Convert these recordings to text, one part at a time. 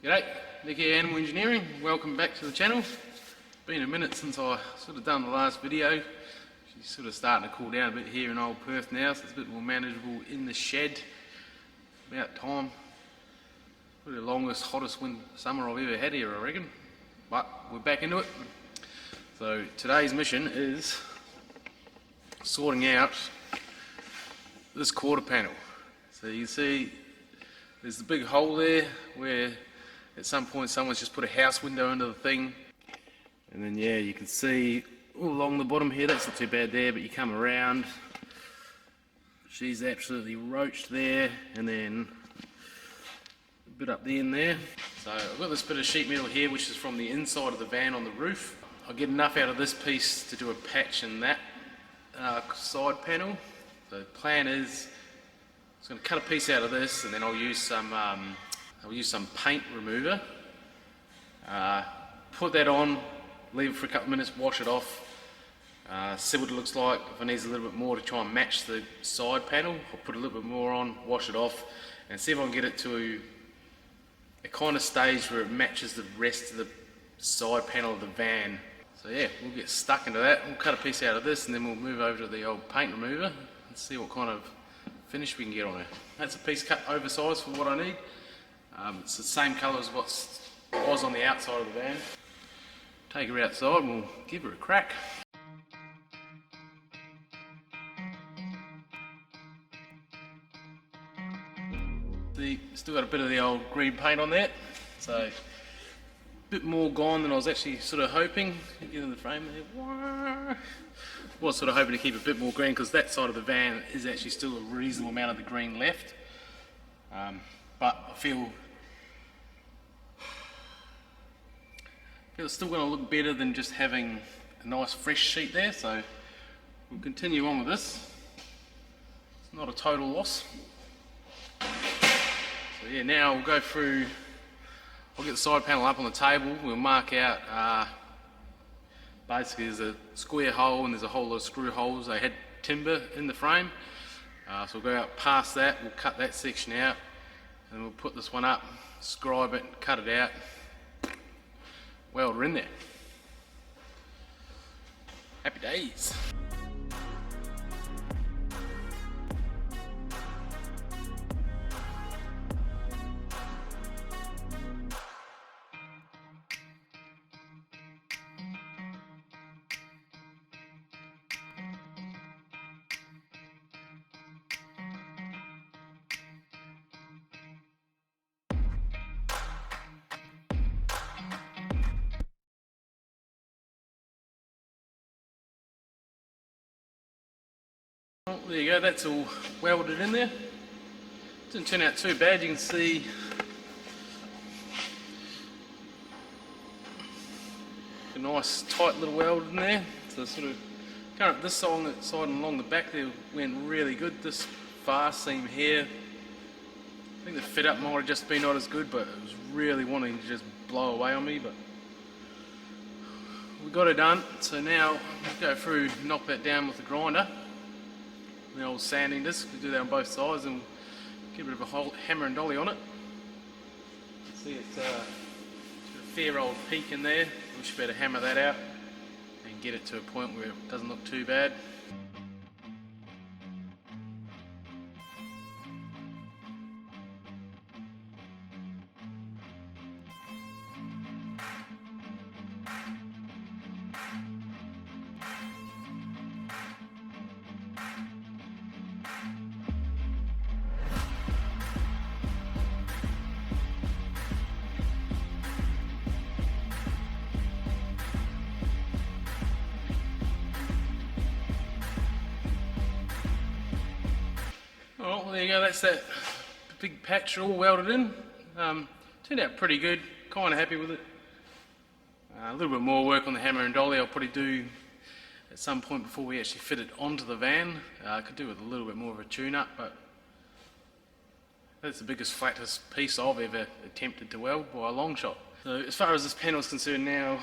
G'day, Nick here, Animal Engineering. Welcome back to the channel. It's been a minute since I sort of done the last video. She's sort of starting to cool down a bit here in old Perth now, so it's a bit more manageable in the shed. About time. Probably the longest, hottest summer I've ever had here, I reckon. But we're back into it. So today's mission is sorting out this quarter panel. So you can see there's the big hole there where at some point someone's just put a house window under the thing, and then yeah, you can see all along the bottom here, that's not too bad there, but you come around, she's absolutely roached there, and then a bit up the end there. So I've got this bit of sheet metal here which is from the inside of the van on the roof. I'll get enough out of this piece to do a patch in that side panel. So the plan is I'm going to cut a piece out of this, and then I'll use some paint remover, put that on, leave it for a couple of minutes, wash it off, see what it looks like. If it needs a little bit more to try and match the side panel, I'll put a little bit more on, wash it off, and see if I can get it to a kind of stage where it matches the rest of the side panel of the van. So yeah, we'll get stuck into that. We'll cut a piece out of this, and then we'll move over to the old paint remover and see what kind of finish we can get on it. That's a piece cut oversized for what I need. It's the same colour as what was on the outside of the van. Take her outside and we'll give her a crack. See, still got a bit of the old green paint on there, so a bit more gone than I was actually sort of hoping. Get in the frame there. Was sort of hoping to keep a bit more green because that side of the van is actually still a reasonable amount of the green left, but I feel it's still going to look better than just having a nice fresh sheet there, so we'll continue on with this. It's not a total loss. So yeah, now we'll go through, I'll get the side panel up on the table, we'll mark out, basically there's a square hole and there's a whole lot of screw holes. They had timber in the frame, so we'll go out past that, we'll cut that section out, and we'll put this one up, scribe it, cut it out, weld her in there. Happy days. Well, there you go, that's all welded in there. Didn't turn out too bad. You can see a nice tight little weld in there. So sort of going up this side and along the back there went really good. This far seam here, I think the fit up might have just been not as good, but it was really wanting to just blow away on me, but we got it done. So now we'll go through, knock that down with the grinder. The old sanding disc, we do that on both sides and give it a whole hammer and dolly on it. See, it's got a fair old peak in there. We should better hammer that out and get it to a point where it doesn't look too bad. Well, there you go, that's that big patch all welded in. Turned out pretty good, kind of happy with it. A little bit more work on the hammer and dolly I'll probably do at some point before we actually fit it onto the van. I could do with a little bit more of a tune-up, but that's the biggest, flattest piece I've ever attempted to weld by a long shot. So as far as this panel is concerned now,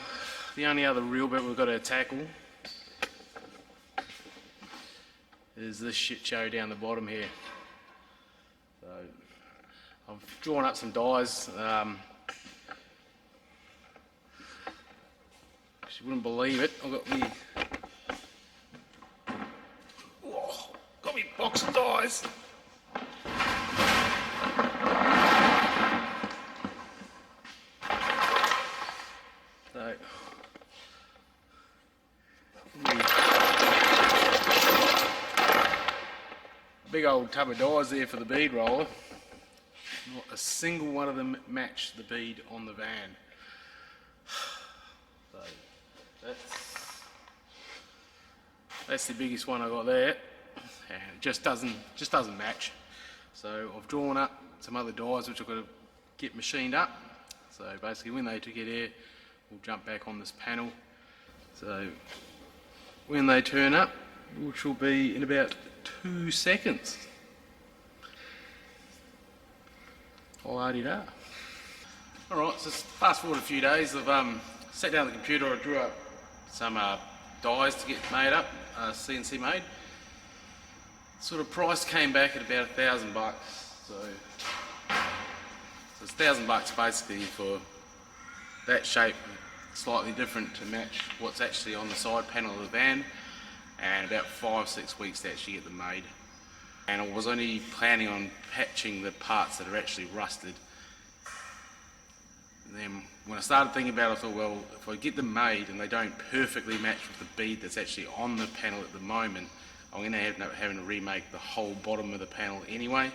the only other real bit we've got to tackle is this shit show down the bottom here. So I've drawn up some dies you wouldn't believe it. I've got me box of dies. So, big old tub of dies there for the bead roller. Not a single one of them matched the bead on the van. So that's the biggest one I got there, and it just doesn't match. So I've drawn up some other dies which I've got to get machined up. So basically when they get here, we'll jump back on this panel. So when they turn up, which will be in about 2 seconds. La-di-da. Alright, so fast forward a few days, I've sat down at the computer, I drew up some dies to get made up, CNC made. Sort of price came back at about $1,000. So it's $1,000 basically for that shape, slightly different to match what's actually on the side panel of the van, and about 5-6 weeks to actually get them made. And I was only planning on patching the parts that are actually rusted. And then when I started thinking about it, I thought, well, if I get them made and they don't perfectly match with the bead that's actually on the panel at the moment, I'm going to end up having to remake the whole bottom of the panel anyway.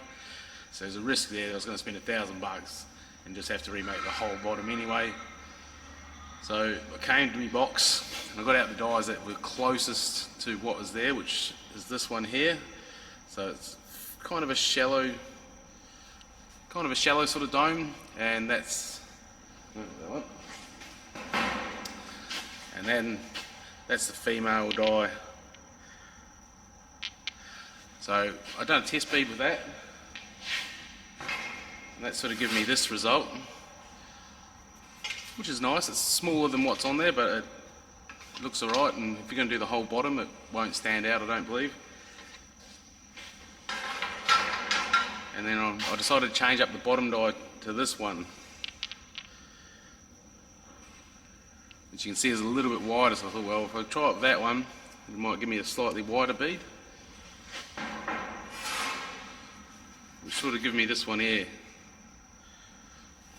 So there's a risk there that I was going to spend $1,000 and just have to remake the whole bottom anyway. So I came to my box and I got out the dies that were closest to what was there, which is this one here. So it's kind of a shallow sort of dome, and that's that one. And then that's the female die. So I've done a test bead with that, and that sort of given me this result, which is nice. It's smaller than what's on there, but it looks alright, and if you're going to do the whole bottom, it won't stand out, I don't believe. And then I decided to change up the bottom die to this one, which you can see is a little bit wider, so I thought, well, if I try it with that one, it might give me a slightly wider bead, which sort of give me this one here,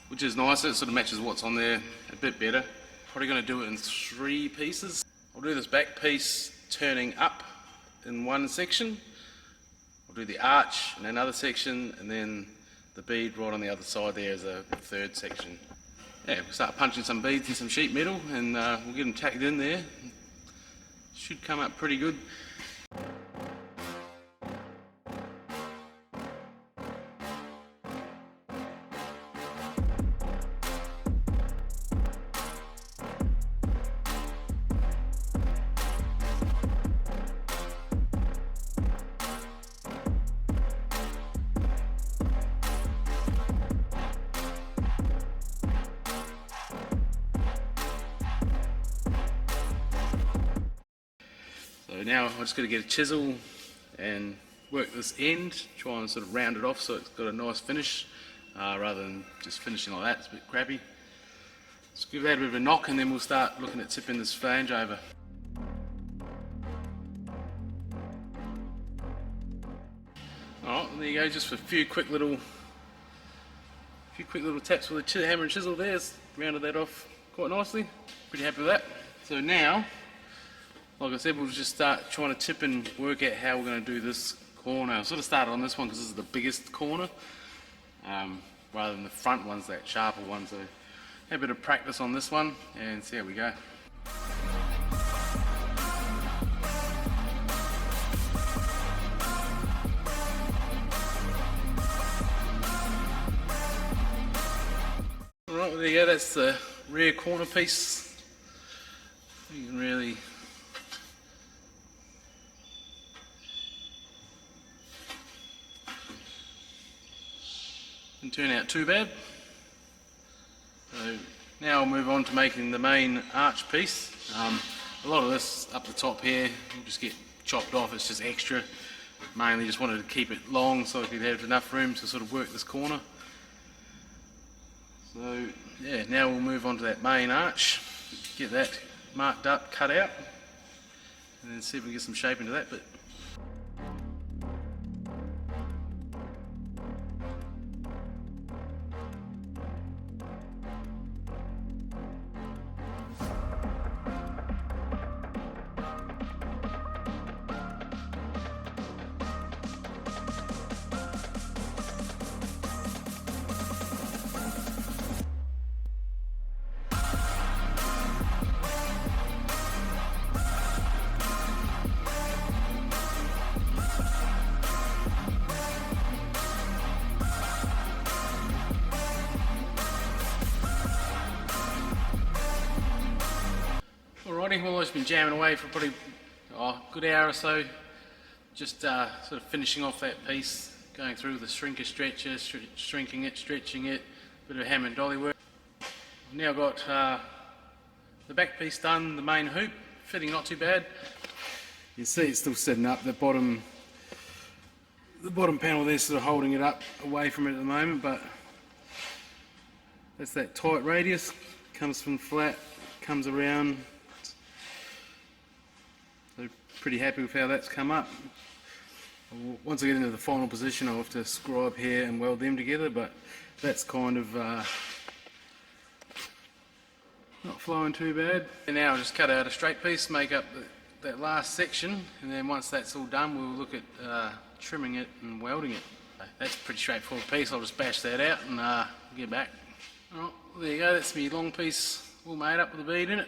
which is nicer. It sort of matches what's on there a bit better. Probably going to do it in 3 pieces. I'll do this back piece turning up in one section, I'll do the arch in another section, and then the bead right on the other side there as a 3rd section. Yeah, we'll start punching some beads in some sheet metal, and we'll get them tacked in there. Should come up pretty good. So now I'm just going to get a chisel and work this end, try and sort of round it off so it's got a nice finish, rather than just finishing like that. It's a bit crappy. Let's give that a bit of a knock, and then we'll start looking at tipping this flange over. Alright, there you go, just a few quick little taps with a hammer and chisel there. It's rounded that off quite nicely. Pretty happy with that. So now, like I said, we'll just start trying to tip and work out how we're going to do this corner. I sort of started on this one because this is the biggest corner, rather than the front ones, that sharper one. So have a bit of practice on this one and see how we go. Alright, well, there you go, that's the rear corner piece. You can really didn't turn out too bad. So now I'll move on to making the main arch piece. A lot of this up the top here will just get chopped off, it's just extra. Mainly just wanted to keep it long so I could have enough room to sort of work this corner. So yeah, now we'll move on to that main arch, get that marked up, cut out, and then see if we can get some shape into that bit. Alrighty, well, I've just been jamming away for probably a good hour or so, just sort of finishing off that piece, going through the shrinker stretcher, shrinking it, stretching it, a bit of hammer and dolly work. I've now got the back piece done, the main hoop, fitting not too bad. You see it's still sitting up, the bottom panel there sort of holding it up away from it at the moment, but that's that tight radius, comes from flat, comes around. So pretty happy with how that's come up. Once I get into the final position I'll have to scribe here and weld them together, but that's kind of not flowing too bad. And now I'll just cut out a straight piece, make up that last section, and then once that's all done we'll look at trimming it and welding it. That's a pretty straightforward piece, I'll just bash that out and get back. Alright, well, there you go, that's my long piece all made up with a bead in it.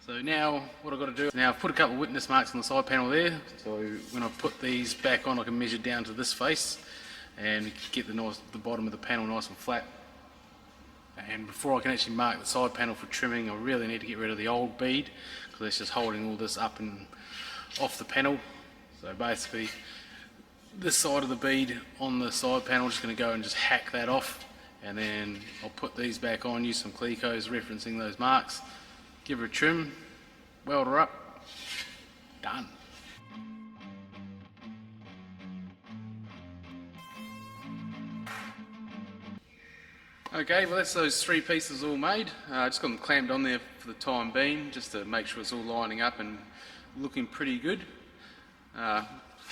So now what I've got to do, now I've put a couple of witness marks on the side panel there, so when I put these back on I can measure down to this face and get the bottom of the panel nice and flat. And before I can actually mark the side panel for trimming, I really need to get rid of the old bead because it's just holding all this up and off the panel. So basically this side of the bead on the side panel, I'm just going to go and just hack that off, and then I'll put these back on, use some Clecos referencing those marks, give her a trim, weld her up, done. Okay, well that's those three pieces all made. Just got them clamped on there for the time being, just to make sure it's all lining up and looking pretty good. Have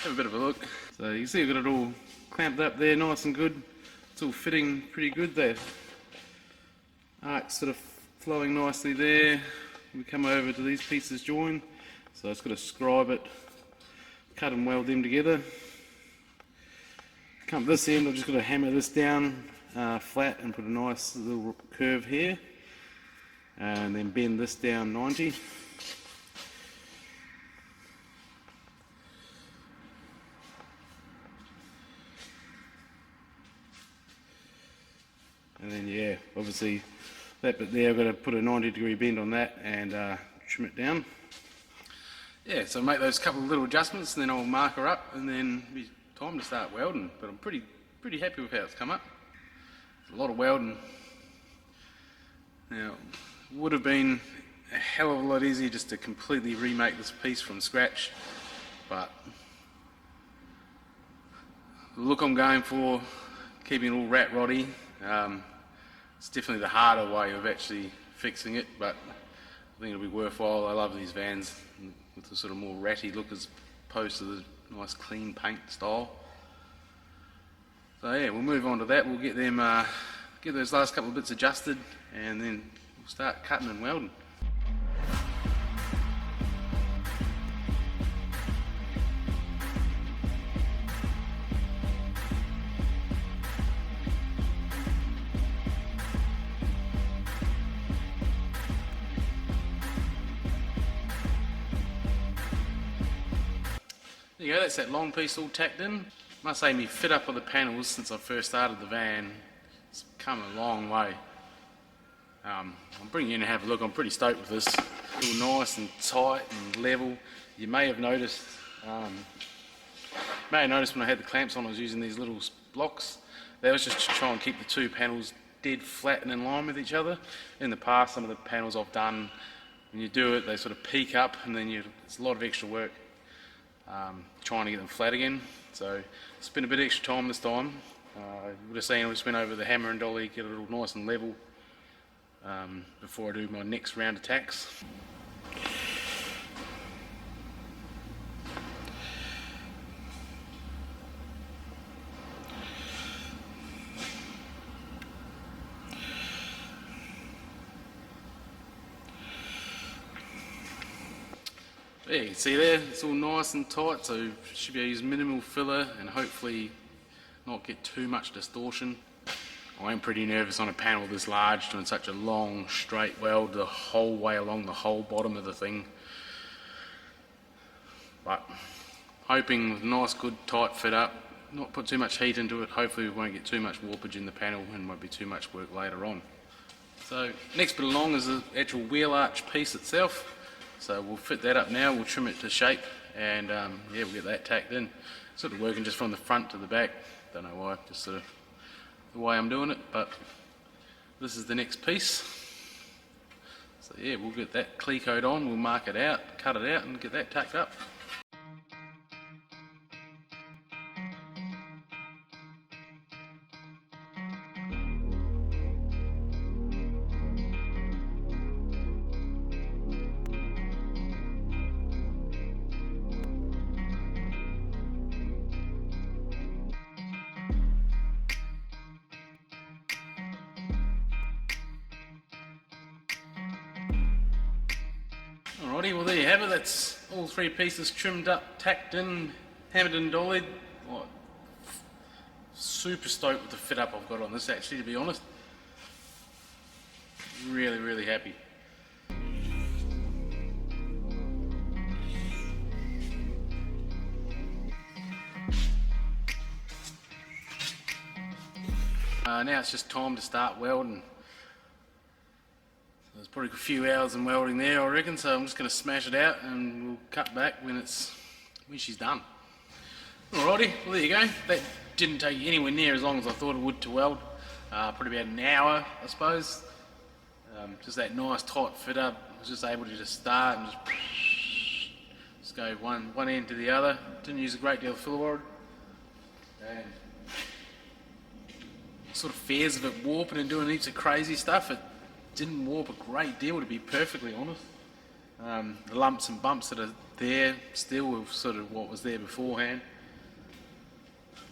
a bit of a look. So you can see I've got it all clamped up there, nice and good. It's all fitting pretty good there. Arc's sort of flowing nicely there. We come over to these pieces join, so I've just got to scribe it, cut and weld them together. Come to this end, I've just got to hammer this down flat and put a nice little curve here, and then bend this down 90. And then yeah, obviously that bit there I've got to put a 90-degree bend on that and trim it down. Yeah, so make those couple of little adjustments and then I'll mark her up and then it'll be time to start welding. But I'm pretty happy with how it's come up. A lot of welding. Now, it would have been a hell of a lot easier just to completely remake this piece from scratch, but the look I'm going for, keeping it all rat roddy, it's definitely the harder way of actually fixing it, but I think it'll be worthwhile. I love these vans with the sort of more ratty look as opposed to the nice clean paint style. So yeah, we'll move on to that. We'll get them, get those last couple of bits adjusted, and then we'll start cutting and welding. There you go, that's that long piece all tacked in. Must say, me fit up of the panels since I first started the van, it's come a long way. I'll bring you in and have a look. I'm pretty stoked with this. It's all nice and tight and level. You may have noticed, when I had the clamps on I was using these little blocks. That was just to try and keep the two panels dead flat and in line with each other. In the past, some of the panels I've done, when you do it, they sort of peak up and then it's a lot of extra work trying to get them flat again. So spent a bit of extra time this time. You would have seen I just went over the hammer and dolly, get it all nice and level before I do my next round of tacks. Yeah, you can see there, it's all nice and tight, so should be able to use minimal filler and hopefully not get too much distortion. I am pretty nervous on a panel this large doing such a long straight weld the whole way along the whole bottom of the thing. But hoping with a nice good tight fit up, not put too much heat into it, hopefully we won't get too much warpage in the panel and won't be too much work later on. So next bit along is the actual wheel arch piece itself. So we'll fit that up now, we'll trim it to shape and yeah, we'll get that tacked in. Sort of working just from the front to the back, don't know why, just sort of the way I'm doing it, but this is the next piece. So yeah, we'll get that clear coat on, we'll mark it out, cut it out and get that tacked up. Alrighty, well there you have it, that's all three pieces trimmed up, tacked in, hammered and dollied. Oh, super stoked with the fit up I've got on this actually, to be honest. Really happy. Now it's just time to start welding. There's probably a few hours in welding there I reckon, so I'm just going to smash it out and we'll cut back when she's done. Alrighty, well there you go. That didn't take anywhere near as long as I thought it would to weld. Probably about an hour I suppose. Just that nice tight fit up. I was just able to just start and just go one end to the other. Didn't use a great deal of filler weld. And sort of fears of it warping and doing heaps of crazy stuff. It didn't warp a great deal, to be perfectly honest. The lumps and bumps that are there still were sort of what was there beforehand.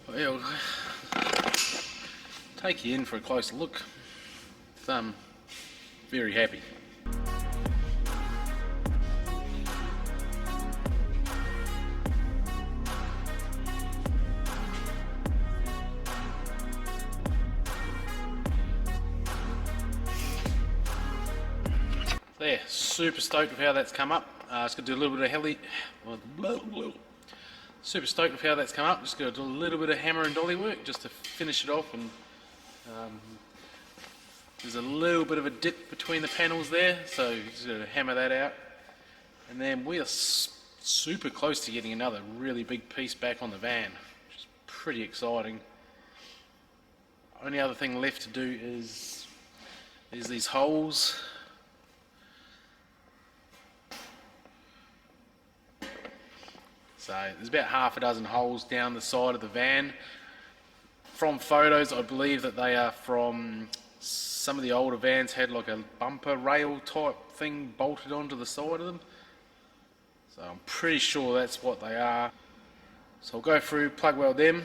But yeah, I'll take you in for a closer look. I'm very happy. There, super stoked with how that's come up. Just going to do a little bit of super stoked with how that's come up. Just going to do a little bit of hammer and dolly work just to finish it off. And there's a little bit of a dip between the panels there, so just going to hammer that out. And then we are super close to getting another really big piece back on the van, which is pretty exciting. Only other thing left to do is there's these holes. So there's about half a dozen holes down the side of the van. From photos, I believe that they are from some of the older vans had like a bumper rail type thing bolted onto the side of them. So I'm pretty sure that's what they are. So I'll go through, plug weld them,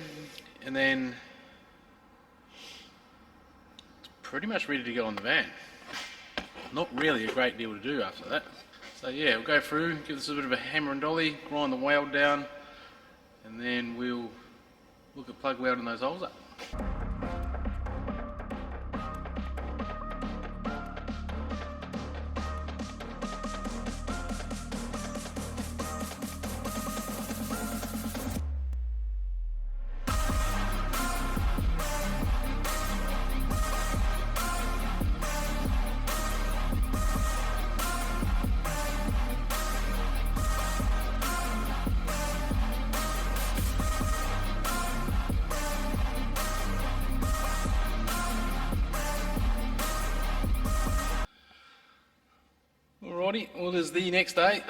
and then it's pretty much ready to go on the van. Not really a great deal to do after that. So yeah, we'll go through, give this a bit of a hammer and dolly, grind the weld down, and then we'll look at plug welding those holes up. Alrighty, well there's the next day.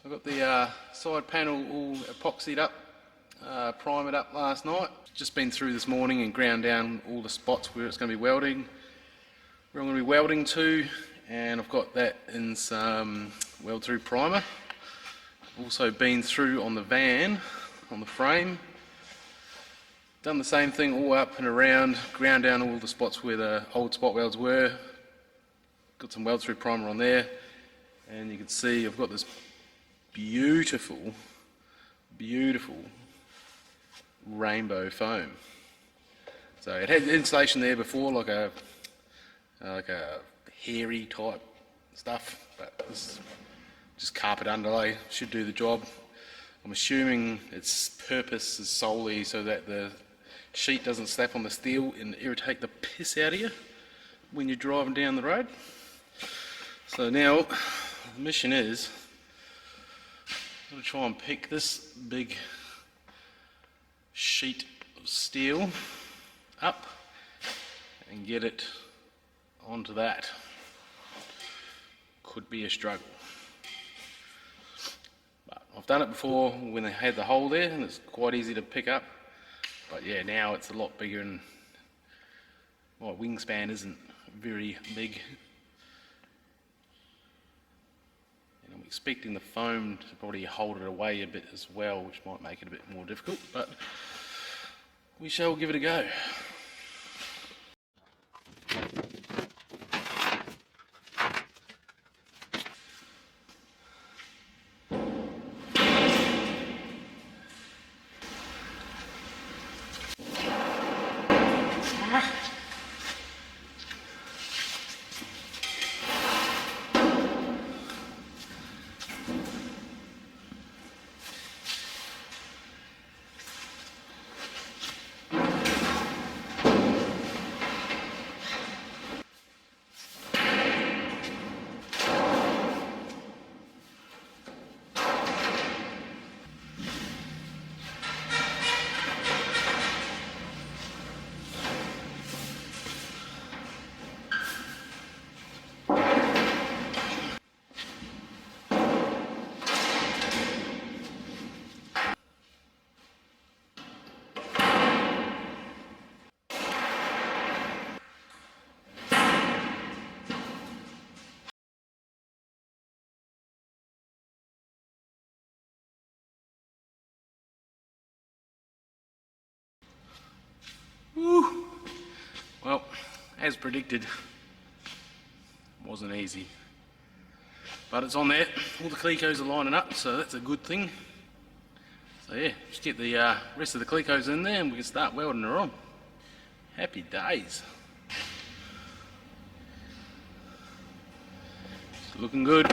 I've got the side panel all epoxied up, primed up last night. Just been through this morning and ground down all the spots where it's going to be welding, where I'm going to be welding to, and I've got that in some weld through primer. Also been through on the van, on the frame. Done the same thing all up and around, ground down all the spots where the old spot welds were. Got some weld through primer on there, and you can see I've got this beautiful, beautiful rainbow foam. So it had insulation there before, like a hairy type stuff, but this is just carpet underlay, should do the job. I'm assuming its purpose is solely so that the sheet doesn't slap on the steel and irritate the piss out of you when you're driving down the road. So now the mission is I'm going to try and pick this big sheet of steel up and get it onto that. Could be a struggle. But I've done it before when they had the hole there and it's quite easy to pick up. But yeah, now it's a lot bigger and my wingspan isn't very big. And I'm expecting the foam to probably hold it away a bit as well, which might make it a bit more difficult, but we shall give it a go. Woo. Well, as predicted, wasn't easy. But it's on there, all the clecos are lining up, so that's a good thing. So yeah, just get the rest of the clecos in there and we can start welding her on. Happy days. It's looking good.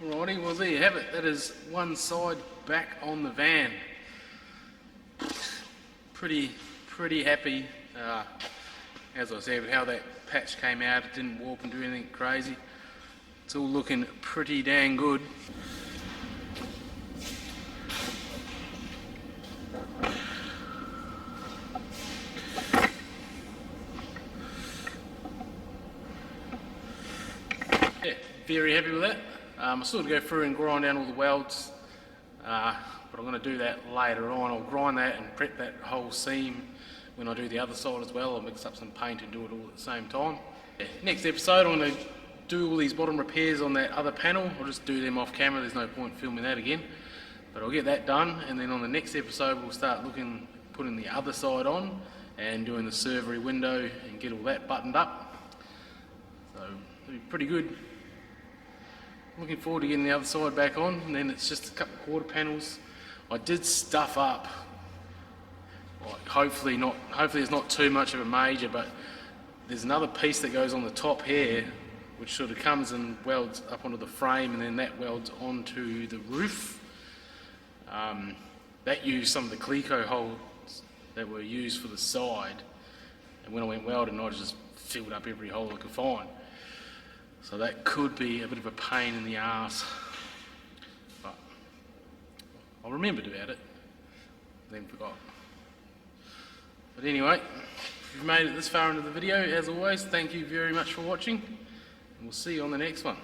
Alrighty, well there you have it. That is one side back on the van. Pretty happy. as I said, how that patch came out, it didn't warp and do anything crazy. It's all looking pretty dang good. Yeah, very happy with that. I sort of go through and grind down all the welds, but I'm going to do that later on. I'll grind that and prep that whole seam when I do the other side as well. I'll mix up some paint and do it all at the same time. Yeah, next episode I'm going to do all these bottom repairs on that other panel. I'll just do them off camera, there's no point filming that again. But I'll get that done, and then on the next episode we'll start putting the other side on and doing the servery window and get all that buttoned up. So it'll be pretty good. Looking forward to getting the other side back on, and then it's just a couple of quarter panels. I did stuff up, like hopefully it's not too much of a major, but there's another piece that goes on the top here which sort of comes and welds up onto the frame, and then that welds onto the roof. That used some of the Cleco holes that were used for the side, and when I went welding I just filled up every hole I could find. So that could be a bit of a pain in the arse, but I remembered about it, then forgot. But anyway, if you've made it this far into the video, as always, thank you very much for watching, and we'll see you on the next one.